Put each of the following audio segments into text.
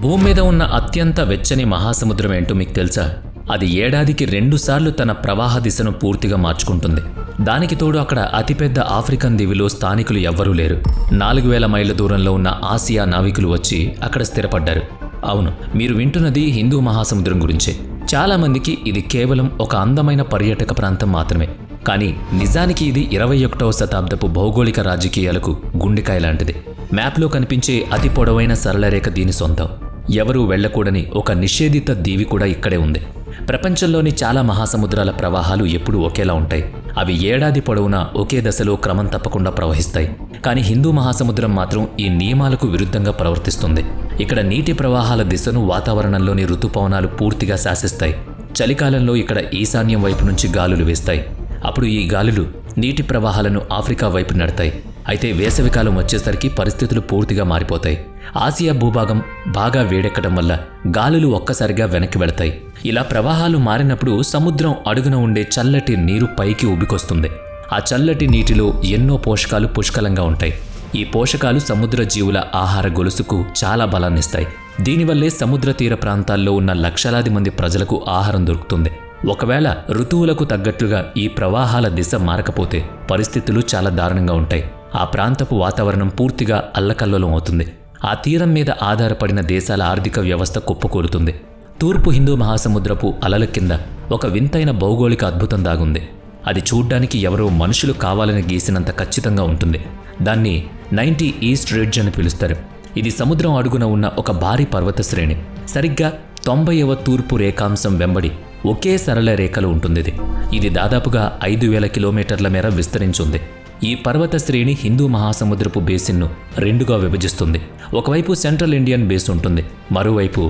భూమి మీద ఉన్న అత్యంత వెచ్చని మహాసముద్రం ఏంటో మీకు తెలుసా? అది ఏడాదికి 2 సార్లు తన ప్రవాహ దిశను పూర్తిగా మార్చుకుంటుంది. దానికి తోడు అక్కడ అతిపెద్ద ఆఫ్రికన్ దీవిలో స్థానికులు ఎవ్వరూ లేరు. 4000 మైళ్ళ దూరంలో ఉన్న ఆసియా నావికులు వచ్చి అక్కడ స్థిరపడ్డారు. అవును, మీరు వింటున్నది హిందూ మహాసముద్రం గురించే. చాలామందికి ఇది కేవలం ఒక అందమైన పర్యాటక ప్రాంతం మాత్రమే. కానీ నిజానికి ఇది 21వ శతాబ్దపు భౌగోళిక రాజకీయాలకు గుండెకాయ లాంటిది. మ్యాప్లో కనిపించే అతి పొడవైన సరళరేఖ దీని సొంతం. ఎవరూ వెళ్లకూడని ఒక నిషేధిత దీవి కూడా ఇక్కడే ఉంది. ప్రపంచంలోని చాలా మహాసముద్రాల ప్రవాహాలు ఎప్పుడూ ఒకేలా ఉంటాయి. అవి ఏడాది పొడవునా ఒకే దశలో క్రమం తప్పకుండా ప్రవహిస్తాయి. కానీ హిందూ మహాసముద్రం మాత్రం ఈ నియమాలకు విరుద్ధంగా ప్రవర్తిస్తుంది. ఇక్కడ నీటి ప్రవాహాల దిశను వాతావరణంలోని ఋతుపవనాలు పూర్తిగా శాసిస్తాయి. చలికాలంలో ఇక్కడ ఈశాన్యం వైపు నుంచి గాలులు వేస్తాయి. అప్పుడు ఈ గాలులు నీటి ప్రవాహాలను ఆఫ్రికా వైపు నడతాయి. అయితే వేసవికాలం వచ్చేసరికి పరిస్థితులు పూర్తిగా మారిపోతాయి. ఆసియా భూభాగం బాగా వేడెక్కడం వల్ల గాలులు ఒక్కసారిగా వెనక్కి వెళతాయి. ఇలా ప్రవాహాలు మారినప్పుడు సముద్రం అడుగున ఉండే చల్లటి నీరు పైకి ఉబికొస్తుంది. ఆ చల్లటి నీటిలో ఎన్నో పోషకాలు పుష్కలంగా ఉంటాయి. ఈ పోషకాలు సముద్ర జీవుల ఆహార గొలుసుకు చాలా బలాన్నిస్తాయి. దీనివల్లే సముద్ర తీర ప్రాంతాల్లో ఉన్న లక్షలాది మంది ప్రజలకు ఆహారం దొరుకుతుంది. ఒకవేళ ఋతువులకు తగ్గట్లుగా ఈ ప్రవాహాల దిశ మారకపోతే పరిస్థితులు చాలా దారుణంగా ఉంటాయి. ఆ ప్రాంతపు వాతావరణం పూర్తిగా అల్లకల్లోలం అవుతుంది. ఆ తీరం మీద ఆధారపడిన దేశాల ఆర్థిక వ్యవస్థ కుప్పకూలుతుంది. తూర్పు హిందూ మహాసముద్రపు అలల కింద ఒక వింతైన భౌగోళిక అద్భుతం దాగుంది. అది చూడ్డానికి ఎవరో మనుషులు కావాలని గీసినంత ఖచ్చితంగా ఉంటుంది. దాన్ని 90 ఈస్ట్ రిడ్జ్ అని పిలుస్తారు. ఇది సముద్రం అడుగున ఉన్న ఒక భారీ పర్వత శ్రేణి. సరిగ్గా 90వ తూర్పు రేఖాంశం వెంబడి ఒకే సరళ రేఖలో ఉంటుంది. ఇది దాదాపుగా 5000 కిలోమీటర్ల మేర విస్తరించుంది. ఈ పర్వత శ్రేణి హిందూ మహాసముద్రపు బేసిన్ను 2గా విభజిస్తుంది. ఒకవైపు సెంట్రల్ ఇండియన్ బేస్ ఉంటుంది, మరోవైపు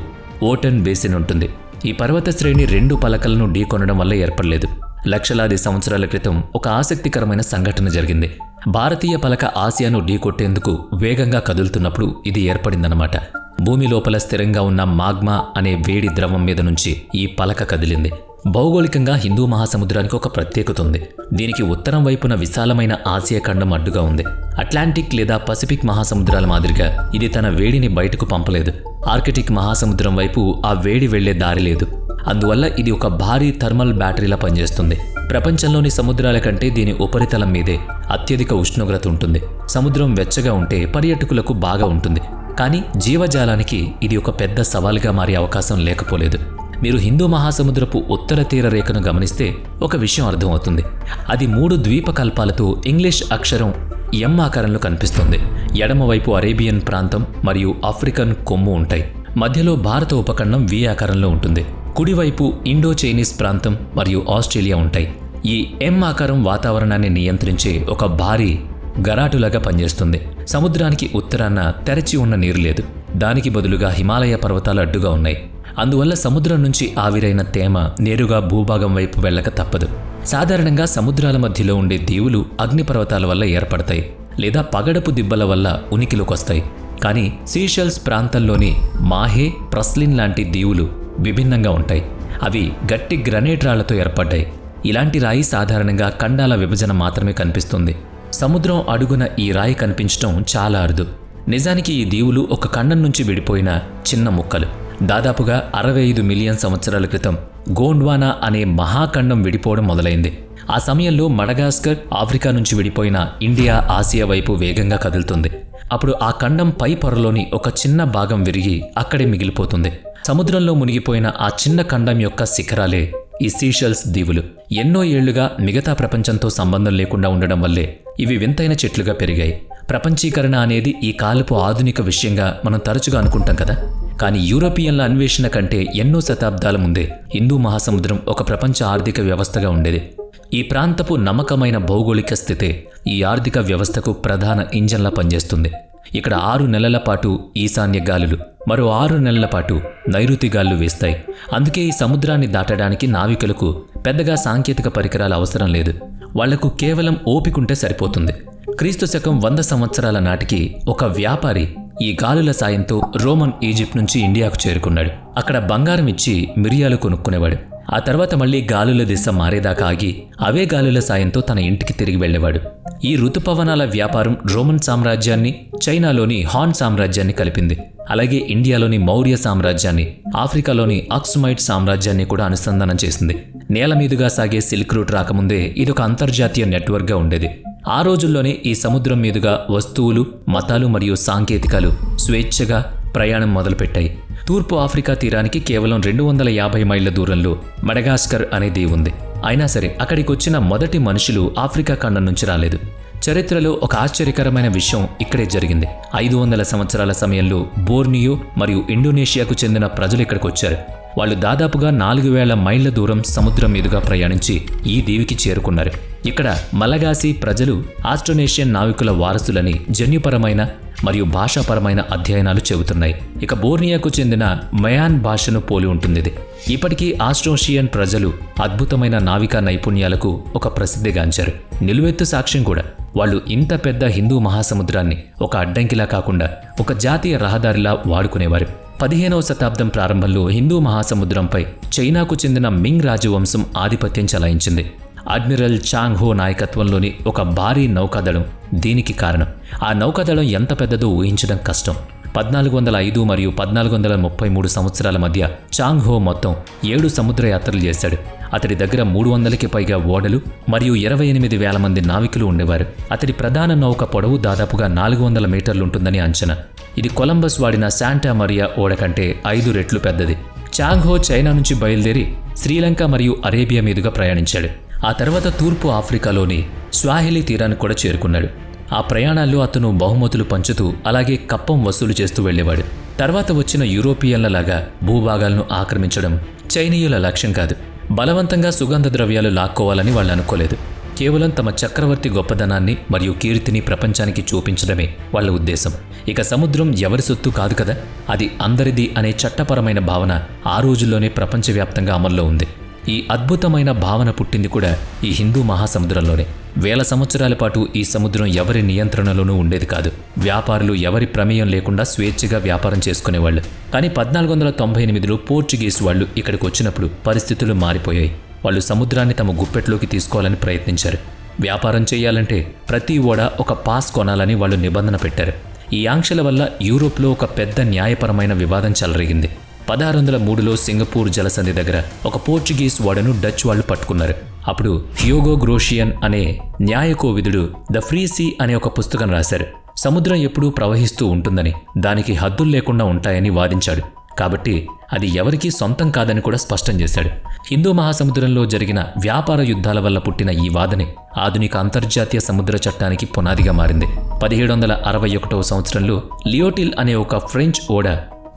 ఓటన్ బేసిన్ ఉంటుంది. ఈ పర్వత శ్రేణి 2 పలకలను ఢీకొనడం వల్ల ఏర్పడలేదు. లక్షలాది సంవత్సరాల క్రితం ఒక ఆసక్తికరమైన సంఘటన జరిగింది. భారతీయ పలక ఆసియాను ఢీకొట్టేందుకు వేగంగా కదులుతున్నప్పుడు ఇది ఏర్పడిందన్నమాట. భూమి లోపల స్థిరంగా ఉన్న మాగ్మా అనే వేడి ద్రవం మీద నుంచి ఈ పలక కదిలింది. భౌగోళికంగా హిందూ మహాసముద్రానికి ఒక ప్రత్యేకత ఉంది. దీనికి ఉత్తరం వైపున విశాలమైన ఆసియా ఖండం అడ్డుగా ఉంది. అట్లాంటిక్ లేదా పసిఫిక్ మహాసముద్రాల మాదిరిగా ఇది తన వేడిని బయటకు పంపలేదు. ఆర్కిటిక్ మహాసముద్రం వైపు ఆ వేడి వెళ్లే దారి లేదు. అందువల్ల ఇది ఒక భారీ థర్మల్ బ్యాటరీలా పనిచేస్తుంది. ప్రపంచంలోని సముద్రాల కంటే దీని ఉపరితలం మీదే అత్యధిక ఉష్ణోగ్రత ఉంటుంది. సముద్రం వెచ్చగా ఉంటే పర్యాటకులకు బాగా ఉంటుంది. కానీ జీవజాలానికి ఇది ఒక పెద్ద సవాలుగా మారే అవకాశం లేకపోలేదు. మీరు హిందూ మహాసముద్రపు ఉత్తర తీర రేఖను గమనిస్తే ఒక విషయం అర్థమవుతుంది. అది 3 ద్వీపకల్పాలతో ఇంగ్లీష్ అక్షరం ఎం ఆకారంలో కనిపిస్తుంది. ఎడమవైపు అరేబియన్ ప్రాంతం మరియు ఆఫ్రికన్ కొమ్ము ఉంటాయి. మధ్యలో భారత ఉపఖండం వి ఆకారంలో ఉంటుంది. కుడివైపు ఇండో చైనీస్ ప్రాంతం మరియు ఆస్ట్రేలియా ఉంటాయి. ఈ ఎం ఆకారం వాతావరణాన్ని నియంత్రించే ఒక భారీ గరాటులాగా పనిచేస్తుంది. సముద్రానికి ఉత్తరాన తెరచి ఉన్న నీరు లేదు. దానికి బదులుగా హిమాలయ పర్వతాలు అడ్డుగా ఉన్నాయి. అందువల్ల సముద్రం నుంచి ఆవిరైన తేమ నేరుగా భూభాగం వైపు వెళ్ళక తప్పదు. సాధారణంగా సముద్రాల మధ్యలో ఉండే దీవులు అగ్నిపర్వతాల వల్ల ఏర్పడతాయి లేదా పగడపు దిబ్బల వల్ల ఉనికిలోకొస్తాయి. కానీ సీషెల్స్ ప్రాంతంలోని మాహే, ప్రస్లిన్ లాంటి దీవులు విభిన్నంగా ఉంటాయి. అవి గట్టి గ్రనైట్ రాళ్లతో ఏర్పడ్డాయి. ఇలాంటి రాయి సాధారణంగా ఖండాల విభజన మాత్రమే కనిపిస్తుంది. సముద్రం అడుగున ఈ రాయి కనిపించడం చాలా అరుదు. నిజానికి ఈ దీవులు ఒక ఖండం నుంచి విడిపోయిన చిన్న ముక్కలు. దాదాపుగా 65 మిలియన్ సంవత్సరాల క్రితం గోండ్వానా అనే మహాఖండం విడిపోవడం మొదలైంది. ఆ సమయంలో మడగాస్కర్ ఆఫ్రికా నుంచి విడిపోయిన ఇండియా ఆసియా వైపు వేగంగా కదులుతుంది. అప్పుడు ఆ ఖండం పై పొరలోని ఒక చిన్న భాగం విరిగి అక్కడే మిగిలిపోతుంది. సముద్రంలో మునిగిపోయిన ఆ చిన్న ఖండం యొక్క శిఖరాలే ఈ సీషెల్స్ దీవులు. ఎన్నో ఏళ్లుగా మిగతా ప్రపంచంతో సంబంధం లేకుండా ఉండడం వల్లే ఇవి వింతైన చెట్లుగా పెరిగాయి. ప్రపంచీకరణ అనేది ఈ కాలపు ఆధునిక విషయంగా మనం తరచుగా అనుకుంటాం కదా. కానీ యూరోపియన్ల అన్వేషణ కంటే ఎన్నో శతాబ్దాల ముందే హిందూ మహాసముద్రం ఒక ప్రపంచ ఆర్థిక వ్యవస్థగా ఉండేది. ఈ ప్రాంతపు నమ్మకమైన భౌగోళిక స్థితే ఈ ఆర్థిక వ్యవస్థకు ప్రధాన ఇంజన్లా పనిచేస్తుంది. ఇక్కడ 6 నెలల పాటు ఈశాన్య గాలులు, మరో 6 నెలల పాటు నైరుతి గాలులు వేస్తాయి. అందుకే ఈ సముద్రాన్ని దాటడానికి నావికులకు పెద్దగా సాంకేతిక పరికరాలు అవసరం లేదు. వాళ్లకు కేవలం ఓపికంటే సరిపోతుంది. క్రీస్తు శకం 100 సంవత్సరాల నాటికి ఒక వ్యాపారి ఈ గాలుల సాయంతో రోమన్ ఈజిప్ట్ నుంచి ఇండియాకు చేరుకున్నాడు. అక్కడ బంగారం ఇచ్చి మిరియాలు కొనుక్కునేవాడు. ఆ తర్వాత మళ్లీ గాలుల దిశ మారేదాకా ఆగి అవే గాలుల సాయంతో తన ఇంటికి తిరిగి వెళ్లేవాడు. ఈ ఋతుపవనాల వ్యాపారం రోమన్ సామ్రాజ్యాన్ని, చైనాలోని హాన్ సామ్రాజ్యాన్ని కలిపింది. అలాగే ఇండియాలోని మౌర్య సామ్రాజ్యాన్ని, ఆఫ్రికాలోని అక్సుమైట్ సామ్రాజ్యాన్ని కూడా అనుసంధానం చేసింది. నేల మీదుగా సాగే సిల్క్ రూట్ రాకముందే ఇదొక అంతర్జాతీయ నెట్వర్క్గా ఉండేది. ఆ రోజుల్లోనే ఈ సముద్రం మీదుగా వస్తువులు, మతాలు మరియు సాంకేతికాలు స్వేచ్ఛగా ప్రయాణం మొదలుపెట్టాయి. తూర్పు ఆఫ్రికా తీరానికి కేవలం 250 మైళ్ళ దూరంలో మడగాస్కర్ అనే దీవి ఉంది. అయినా సరే అక్కడికి వచ్చిన మొదటి మనుషులు ఆఫ్రికా ఖండం నుంచి రాలేదు. చరిత్రలో ఒక ఆశ్చర్యకరమైన విషయం ఇక్కడే జరిగింది. 500 సంవత్సరాల సమయంలో బోర్నియో మరియు ఇండోనేషియాకు చెందిన ప్రజలు ఇక్కడికి వచ్చారు. వాళ్ళు దాదాపుగా 4000 మైళ్ళ దూరం సముద్రం మీదుగా ప్రయాణించి ఈ దీవికి చేరుకున్నారు. ఇక్కడ మలగాసి ప్రజలు ఆస్ట్రోనేషియన్ నావికుల వారసులని జన్యుపరమైన మరియు భాషాపరమైన అధ్యయనాలు చెబుతున్నాయి. ఇక బోర్నియాకు చెందిన మయాన్ భాషను పోలి ఉంటుంది ఇది. ఇప్పటికీ ఆస్ట్రోనేషియన్ ప్రజలు అద్భుతమైన నావికా నైపుణ్యాలకు ఒక ప్రసిద్ధిగాంచారు. నిలువెత్తు సాక్ష్యం కూడా. వాళ్ళు ఇంత పెద్ద హిందూ మహాసముద్రాన్ని ఒక అడ్డంకిలా కాకుండా ఒక జాతీయ రహదారిలా వాడుకునేవారు. 15వ శతాబ్దం ప్రారంభంలో హిందూ మహాసముద్రంపై చైనాకు చెందిన మింగ్ రాజవంశం ఆధిపత్యం చెలాయించింది. అడ్మిరల్ చాంగ్ హో నాయకత్వంలోని ఒక భారీ నౌకాదళం దీనికి కారణం. ఆ నౌకాదళం ఎంత పెద్దదో ఊహించడం కష్టం. 1405 మరియు 1433 సంవత్సరాల మధ్య చాంగ్ హో మొత్తం 7 సముద్రయాత్రలు చేశాడు. అతడి దగ్గర 300కి పైగా ఓడలు మరియు 28,000 మంది నావికులు ఉండేవారు. అతడి ప్రధాన నౌక పొడవు దాదాపుగా 400 మీటర్లుంటుందని అంచనా. ఇది కొలంబస్ వాడిన శాంటా మరియా ఓడ కంటే 5 రెట్లు పెద్దది. చాంగ్ హో చైనా నుంచి బయలుదేరి శ్రీలంక మరియు అరేబియా మీదుగా ప్రయాణించాడు. ఆ తర్వాత తూర్పు ఆఫ్రికాలోని స్వాహిలీ తీరాన్ని కూడా చేరుకున్నాడు. ఆ ప్రయాణాల్లో అతను బహుమతులు పంచుతూ అలాగే కప్పం వసూలు చేస్తూ వెళ్లేవాడు. తర్వాత వచ్చిన యూరోపియన్లలాగా భూభాగాలను ఆక్రమించడం చైనీయుల లక్ష్యం కాదు. బలవంతంగా సుగంధ ద్రవ్యాలు లాక్కోవాలని వాళ్ళు అనుకోలేదు. కేవలం తమ చక్రవర్తి గొప్పదనాన్ని మరియు కీర్తిని ప్రపంచానికి చూపించడమే వాళ్ళ ఉద్దేశం. ఇక సముద్రం ఎవరి సొత్తు కాదు కదా, అది అందరిది అనే చట్టపరమైన భావన ఆ రోజుల్లోనే ప్రపంచవ్యాప్తంగా అమల్లో ఉంది. ఈ అద్భుతమైన భావన పుట్టింది కూడా ఈ హిందూ మహాసముద్రంలోనే. 1000 సంవత్సరాల పాటు ఈ సముద్రం ఎవరి నియంత్రణలోనూ ఉండేది కాదు. వ్యాపారులు ఎవరి ప్రమేయం లేకుండా స్వేచ్ఛగా వ్యాపారం చేసుకునేవాళ్ళు. కానీ 1498లో పోర్చుగీస్ వాళ్ళు ఇక్కడికి వచ్చినప్పుడు పరిస్థితులు మారిపోయాయి. వాళ్ళు సముద్రాన్ని తమ గుప్పెట్లోకి తీసుకోవాలని ప్రయత్నించారు. వ్యాపారం చేయాలంటే ప్రతి ఓడ ఒక పాస్ కొనాలని వాళ్ళు నిబంధన పెట్టారు. ఈ ఆంక్షల వల్ల యూరోప్లో ఒక పెద్ద న్యాయపరమైన వివాదం చెలరేగింది. 1603లో సింగపూర్ జలసంధి దగ్గర ఒక పోర్చుగీస్ ఓడను డచ్ వాళ్ళు పట్టుకున్నారు. అప్పుడు హ్యూగో గ్రోషియన్ అనే న్యాయకోవిదుడు ద ఫ్రీ సీ అనే ఒక పుస్తకం రాశారు. సముద్రం ఎప్పుడూ ప్రవహిస్తూ ఉంటుందని, దానికి హద్దులు లేకుండా ఉంటాయని వాదించాడు. కాబట్టి అది ఎవరికీ సొంతం కాదని కూడా స్పష్టం చేశాడు. హిందూ మహాసముద్రంలో జరిగిన వ్యాపార యుద్ధాల వల్ల పుట్టిన ఈ వాదనే ఆధునిక అంతర్జాతీయ సముద్ర చట్టానికి పునాదిగా మారింది. 1761వ సంవత్సరంలో లియోటిల్ అనే ఒక ఫ్రెంచ్ ఓడ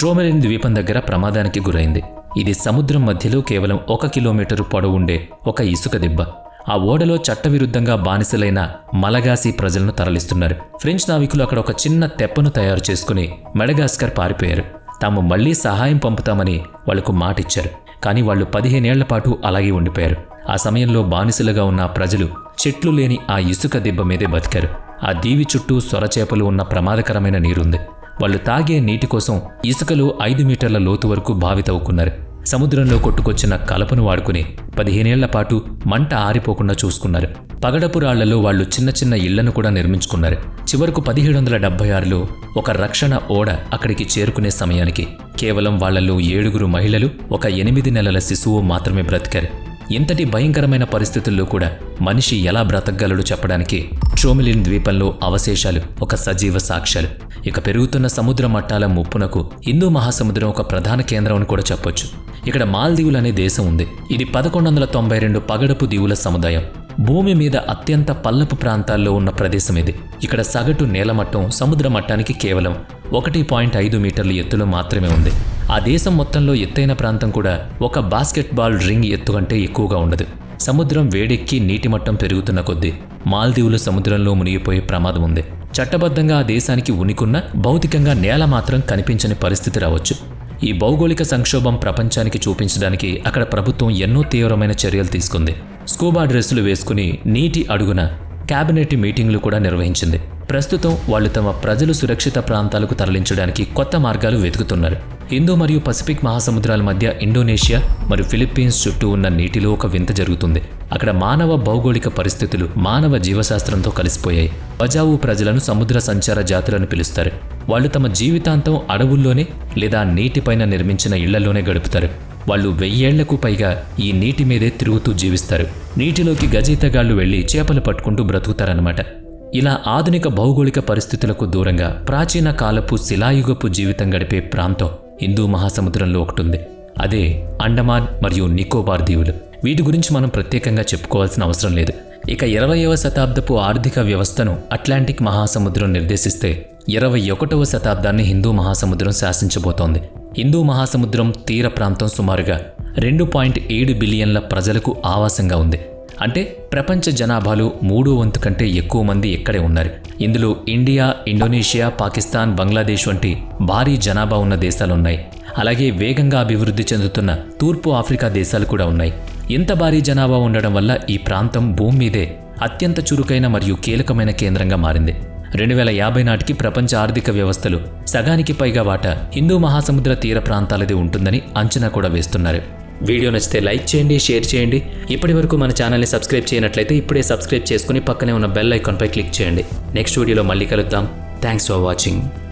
ట్రోమెలిన్ ద్వీపం దగ్గర ప్రమాదానికి గురైంది. ఇది సముద్రం మధ్యలో కేవలం 1 కిలోమీటరు పొడవు ఉండే ఒక ఇసుక దిబ్బ. ఆ ఓడలో చట్టవిరుద్ధంగా బానిసలైన మలగాసి ప్రజలను తరలిస్తున్నారు. ఫ్రెంచ్ నావికులు అక్కడ ఒక చిన్న తెప్పను తయారు చేసుకుని మడగాస్కర్ పారిపోయారు. తాము మళ్లీ సహాయం పంపుతామని వాళ్లకు మాటిచ్చారు. కానీ వాళ్ళు 15 ఏళ్ల పాటు అలాగే ఉండిపోయారు. ఆ సమయంలో బానిసలుగా ఉన్న ప్రజలు చెట్లు లేని ఆ ఇసుక దిబ్బ మీదే బతికారు. ఆ దీవి చుట్టూ సొరచేపలు ఉన్న ప్రమాదకరమైన నీరుంది. వాళ్ళు తాగే నీటి కోసం ఇసుకలో 5 మీటర్ల లోతు వరకు బావి తవ్వుకున్నారు. సముద్రంలో కొట్టుకొచ్చిన కలపను వాడుకుని 15 ఏళ్ల పాటు మంట ఆరిపోకుండా చూసుకున్నారు. పగడపు రాళ్లలో వాళ్ళు చిన్న చిన్న ఇళ్లను కూడా నిర్మించుకున్నారు. చివరకు 1776లో ఒక రక్షణ ఓడ అక్కడికి చేరుకునే సమయానికి కేవలం వాళ్లలో 7 మహిళలు, ఒక 8 నెలల శిశువు మాత్రమే బ్రతికారు. ఇంతటి భయంకరమైన పరిస్థితుల్లో కూడా మనిషి ఎలా బ్రతకగలడు చెప్పడానికి ట్రోమెలిన్ ద్వీపంలో అవశేషాలు ఒక సజీవ సాక్ష్యాలు. ఇక పెరుగుతున్న సముద్ర మట్టాల ముప్పునకు హిందూ మహాసముద్రం ఒక ప్రధాన కేంద్రం అని కూడా చెప్పొచ్చు. ఇక్కడ మాల్దీవులు అనే దేశం ఉంది. ఇది 1192 పగడపు దీవుల సముదాయం. భూమి మీద అత్యంత పల్లపు ప్రాంతాల్లో ఉన్న ప్రదేశం ఇది. ఇక్కడ సగటు నేలమట్టం సముద్ర మట్టానికి కేవలం 1.5 మీటర్ల ఎత్తులో మాత్రమే ఉంది. ఆ దేశం మొత్తంలో ఎత్తైన ప్రాంతం కూడా ఒక బాస్కెట్బాల్ రింగ్ ఎత్తు కంటే ఎక్కువగా ఉండదు. సముద్రం వేడెక్కి నీటి మట్టం పెరుగుతున్న కొద్దీ మాల్దీవులు సముద్రంలో మునిగిపోయే ప్రమాదం ఉంది. చట్టబద్ధంగా ఆ దేశానికి ఉనికున్న భౌతికంగా నేల మాత్రం కనిపించని పరిస్థితి రావచ్చు. ఈ భౌగోళిక సంక్షోభం ప్రపంచానికి చూపించడానికి అక్కడ ప్రభుత్వం ఎన్నో తీవ్రమైన చర్యలు తీసుకుంది. స్కూబా డ్రెస్సులు వేసుకుని నీటి అడుగున క్యాబినెట్ మీటింగ్లు కూడా నిర్వహించింది. ప్రస్తుతం వాళ్ళు తమ ప్రజలు సురక్షిత ప్రాంతాలకు తరలించడానికి కొత్త మార్గాలు వెతుకుతున్నారు. హిందూ మరియు పసిఫిక్ మహాసముద్రాల మధ్య ఇండోనేషియా మరియు ఫిలిప్పీన్స్ చుట్టూ ఉన్న నీటిలో ఒక వింత జరుగుతుంది. అక్కడ మానవ భౌగోళిక పరిస్థితులు మానవ జీవశాస్త్రంతో కలిసిపోయాయి. బజావు ప్రజలను సముద్ర సంచార జాతులను పిలుస్తారు. వాళ్ళు తమ జీవితాంతం అడవుల్లోనే లేదా నీటిపైన నిర్మించిన ఇళ్లలోనే గడుపుతారు. వాళ్ళు 1000 ఏళ్లకు పైగా ఈ నీటి మీదే తిరుగుతూ జీవిస్తారు. నీటిలోకి గజయితగాళ్లు వెళ్లి చేపలు పట్టుకుంటూ బ్రతుకుతారన్నమాట. ఇలా ఆధునిక భౌగోళిక పరిస్థితులకు దూరంగా ప్రాచీన కాలపు శిలాయుగపు జీవితం గడిపే ప్రాంతం హిందూ మహాసముద్రంలో ఒకటుంది. అదే అండమాన్ మరియు నికోబార్ దీవులు. వీటి గురించి మనం ప్రత్యేకంగా చెప్పుకోవాల్సిన అవసరం లేదు. ఇక 20వ శతాబ్దపు ఆర్థిక వ్యవస్థను అట్లాంటిక్ మహాసముద్రం నిర్దేశిస్తే 21వ శతాబ్దాన్ని హిందూ మహాసముద్రం శాసించబోతోంది. హిందూ మహాసముద్రం తీర ప్రాంతం సుమారుగా 2.7 బిలియన్ల ప్రజలకు ఆవాసంగా ఉంది. అంటే ప్రపంచ జనాభాలో 3వ వంతు కంటే ఎక్కువ మంది ఇక్కడే ఉన్నారు. ఇందులో ఇండియా, ఇండోనేషియా, పాకిస్తాన్, బంగ్లాదేశ్ వంటి భారీ జనాభా ఉన్న దేశాలున్నాయి. అలాగే వేగంగా అభివృద్ధి చెందుతున్న తూర్పు ఆఫ్రికా దేశాలు కూడా ఉన్నాయి. ఇంత భారీ జనాభా ఉండడం వల్ల ఈ ప్రాంతం భూమి మీదే అత్యంత చురుకైన మరియు కీలకమైన కేంద్రంగా మారింది. 2050 నాటికి ప్రపంచ ఆర్థిక వ్యవస్థలు సగానికి పైగా వాటా హిందూ మహాసముద్ర తీర ప్రాంతాలది ఉంటుందని అంచనా కూడా వేస్తున్నారు. వీడియో నచ్చితే లైక్ చేయండి, షేర్ చేయండి. ఇప్పటి వరకు మన ఛానల్ని సబ్స్క్రైబ్ చేయనట్లయితే ఇప్పుడే సబ్స్క్రైబ్ చేసుకుని పక్కనే ఉన్న బెల్ ఐకాన్పై క్లిక్ చేయండి. నెక్స్ట్ వీడియోలో మళ్ళీ కలుద్దాం. Thanks for watching.